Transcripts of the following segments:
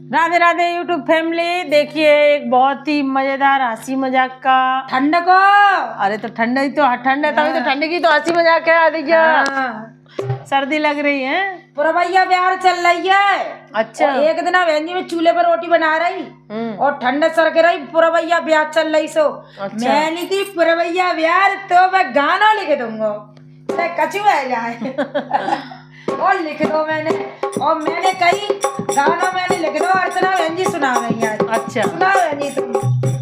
Radhe Radhe YouTube family. देखिए एक बहुत ही मजेदार हंसी मजाक का ठंड को। अरे तो ठंड ही तो ठंड है, तभी तो ठंड की तो हंसी मजाक है। देखिए सर्दी लग रही है। पुरवैया बिहार चल रही है। अच्छा। और एक दिन वेंजी में चूल्हे पर रोटी बना रही और ठंड सर के रही, पुरवैया बिहार चल रही सो। अच्छा। मैंने थी पुरवैया बिहार तो मैं गाना लिख दूंगा, कचू आ जाए और लिख दो मैंने। और मैंने कही गाना मैंने लिख दो, अर्चना वेंजी सुना रही है। अच्छा सुना वेंजी तुम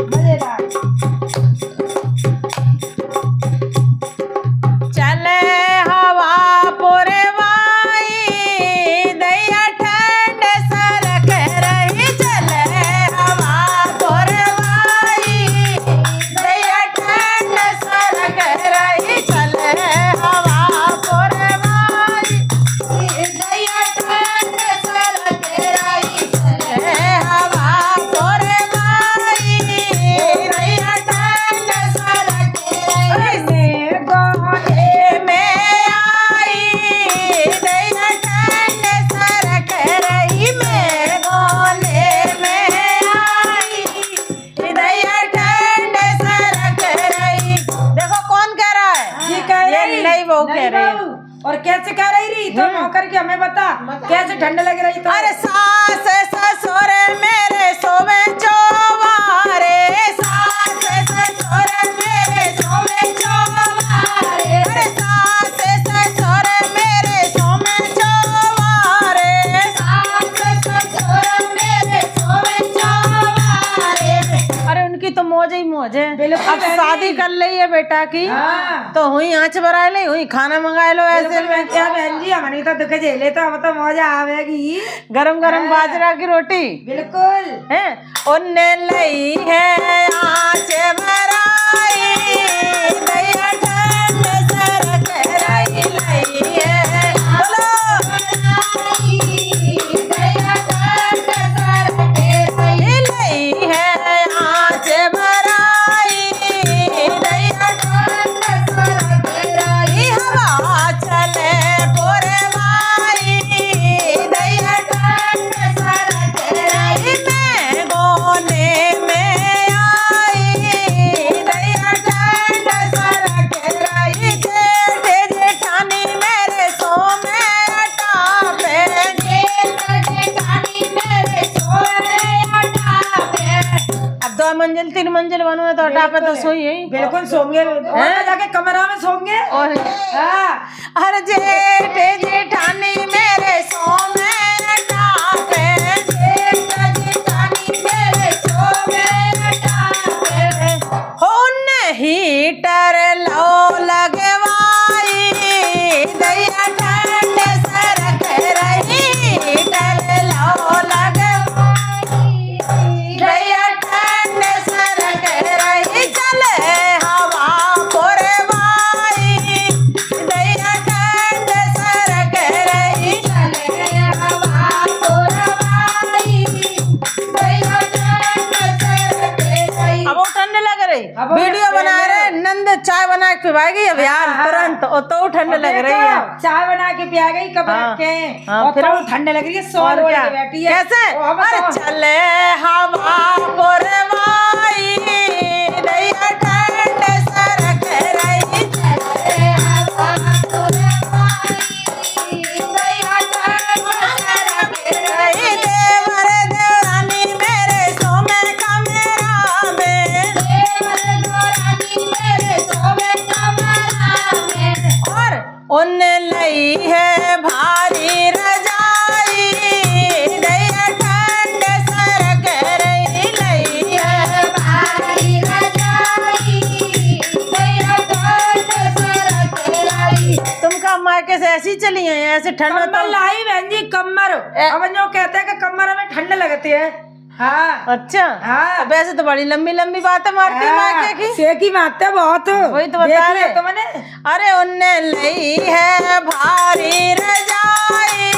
मजेदार। चले हवा पुरवाई दैया ठंड सरक रही, चले हवा पुरवाई दैया ठंड सरक रही, चले हवा पुरवाई दैया ठंड सरक रही, चले हवा पुरवाई दैया ठंड सरक रही। और कैसे कह रही तो नौकर की हमें बता, कैसे ठंड लग रही? तो अरे सास ससुर मेरे सोवे चौवारे, सास ससुर मेरे सोवे चौवारे, अरे सास ससुर मेरे सोवे चौवारे, सास ससुर मेरे सोवे चौवारे। अरे उनकी तो मौज ही मौज है। अब शादी कर ली है बेटा की। हाँ। तो हुई आँच बरा ले, हुई खाना मंगा लो। ऐसे में क्या बहन जी हमारी तो दुख झेले तो अब तो मौजा आवेगी। गरम गरम बाजरा की रोटी बिल्कुल है। उन्ने लई है आँच भराई दैया ठंड सरक रही, लई है दैया ठंड सरक रही, लई है आँच भराई दैया ठंड सरक रही, हवा चले पुरवाई दैया ठंड सरक रही, मैं गोने में आई दैया ठंड सरक रही, जेठ जेठानी मेरे सो में अटापे, जेठ जेठानी मेरे सो में अटापे। अब 2 मंजिल 3 मंजिल बनो है तो अटापे तो सोई है। बिल्कुल सोंगे, जाके कमरा में सोंगे। और हाँ। अरे जेठ जेठानी मेरे सो में अटापे, जेठ जेठानी मेरे सो में अटापे, हो हीटर लो लगवाई दैया ठंड सरक रही, हीटर लो लगवाई दैया ठंड सरक रही, चले हवा पुरवाई दैया ठंड सरक रही, चले हवा पुरवाई दैया ठंड सरक रही। अब वो ठंड लग रही, अब वीडियो बना रहे नंद चाय बना के पिवाएगी अब यार तुरंत। और तो ठंड लग रही है, चाय बना के पिया गई कब रख के। और फिर तो ठंड लग रही है, सो क्या बैठी है कैसे? अरे चले हवा पुरवाई दैया ठंड सरक रही, चले हवा पुरवाई दैया ठंड सरक रही, देवर देवरानी मेरे सोमे कमरा में, देवर देवरानी मेरे सोमे कमरा में, और उन लई है भारी रजाई दैया ठंड सरक रही, लई है भारी रजाई दैया ठंड सरक रही। तुम का मायके से ऐसी चली हैं, ऐसे ठंड में कम्बल लाई बहन जी, कमर। अब जो कहते हैं कि कमर में ठंड लगती है। हाँ। अच्छा। हाँ। वैसे तो बड़ी लंबी लंबी बातें मारती है मायके की। सेकी मारते बहुत। वही तो बता रहे तुमने। अरे उनने लई है भारी रजाई